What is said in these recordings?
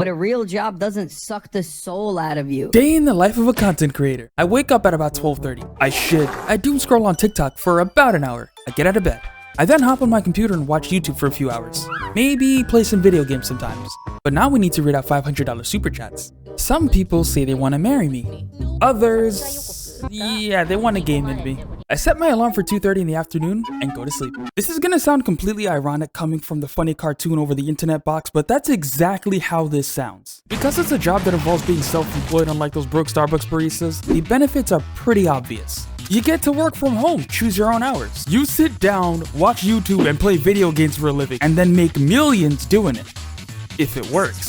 but a real job doesn't suck the soul out of you. Day in the life of a content creator. I wake up at about 12:30. I shit. I doom scroll on TikTok for about an hour. I get out of bed. I then hop on my computer and watch YouTube for a few hours. Maybe play some video games sometimes. But now we need to read out $500 super chats. Some people say they want to marry me. Others, yeah, they want to game with me. I set my alarm for 2:30 in the afternoon and go to sleep. This is gonna sound completely ironic coming from the funny cartoon over the internet box, but that's exactly how this sounds. Because it's a job that involves being self-employed, unlike those broke Starbucks baristas, the benefits are pretty obvious. You get to work from home, choose your own hours. You sit down, watch YouTube, and play video games for a living, and then make millions doing it. If it works.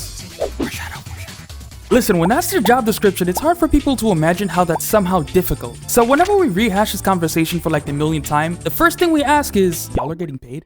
Listen, when that's your job description, it's hard for people to imagine how that's somehow difficult. So whenever we rehash this conversation for like the millionth time, the first thing we ask is, y'all are getting paid?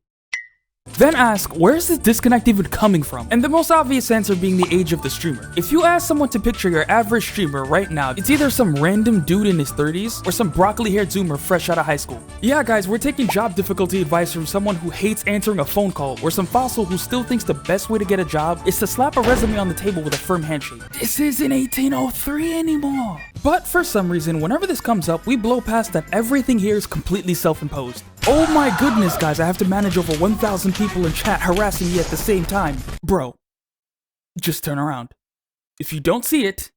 Then ask, where is this disconnect even coming from? And the most obvious answer being the age of the streamer. If you ask someone to picture your average streamer right now, it's either some random dude in his 30s or some broccoli-haired zoomer fresh out of high school. Yeah guys, we're taking job difficulty advice from someone who hates answering a phone call or some fossil who still thinks the best way to get a job is to slap a resume on the table with a firm handshake. This isn't 1803 anymore. But for some reason, whenever this comes up, we blow past that everything here is completely self-imposed. Oh my goodness guys, I have to manage over 1,000 people in chat harassing me at the same time. Bro, just turn around. If you don't see it,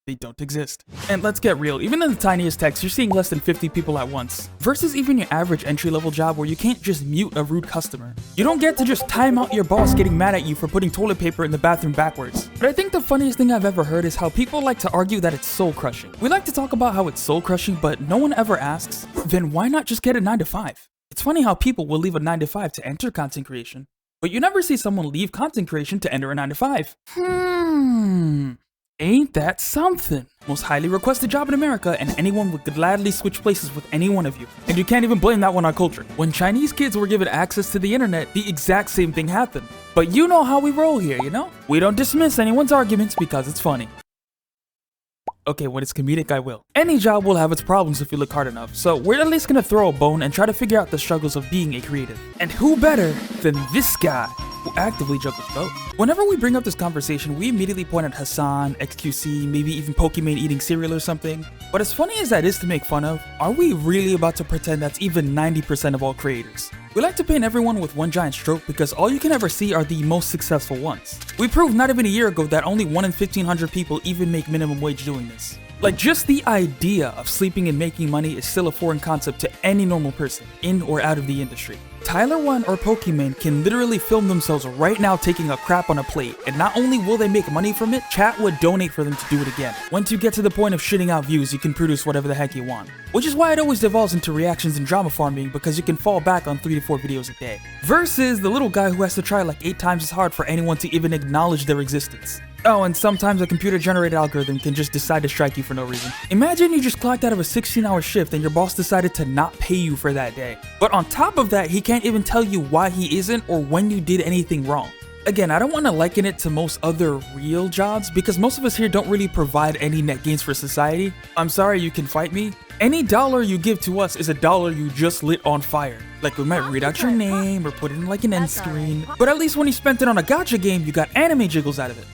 they don't exist. And let's get real, even in the tiniest text, you're seeing less than 50 people at once. Versus even your average entry-level job where you can't just mute a rude customer. You don't get to just time out your boss getting mad at you for putting toilet paper in the bathroom backwards. But I think the funniest thing I've ever heard is how people like to argue that it's soul-crushing. We like to talk about how it's soul-crushing, but no one ever asks, then why not just get a 9-to-5? It's funny how people will leave a 9-to-5 to enter content creation, but you never see someone leave content creation to enter a 9-to-5. Ain't that something? Most highly requested job in America, and anyone would gladly switch places with any one of you. And you can't even blame that one on culture. When Chinese kids were given access to the internet, the exact same thing happened. But you know how we roll here, you know? We don't dismiss anyone's arguments because it's funny. Okay, when it's comedic, I will. Any job will have its problems if you look hard enough, so we're at least gonna throw a bone and try to figure out the struggles of being a creative. And who better than this guy, who actively juggles both? Whenever we bring up this conversation, we immediately point at Hassan, XQC, maybe even Pokimane eating cereal or something. But as funny as that is to make fun of, are we really about to pretend that's even 90% of all creators? We like to paint everyone with one giant stroke because all you can ever see are the most successful ones. We proved not even a year ago that only 1 in 1,500 people even make minimum wage doing this. Like, just the idea of sleeping and making money is still a foreign concept to any normal person, in or out of the industry. Tyler One or Pokimane can literally film themselves right now taking a crap on a plate, and not only will they make money from it, chat would donate for them to do it again. Once you get to the point of shitting out views, you can produce whatever the heck you want. Which is why it always devolves into reactions and drama farming, because you can fall back on 3 to 4 videos a day. Versus the little guy who has to try like 8 times as hard for anyone to even acknowledge their existence. Oh, and sometimes a computer-generated algorithm can just decide to strike you for no reason. Imagine you just clocked out of a 16-hour shift and your boss decided to not pay you for that day. But on top of that, he can't even tell you why he isn't or when you did anything wrong. Again, I don't want to liken it to most other real jobs because most of us here don't really provide any net gains for society. I'm sorry, you can fight me. Any dollar you give to us is a dollar you just lit on fire. Like, we might read out your name or put it in like an end screen, but at least when you spent it on a gacha game, you got anime jiggles out of it.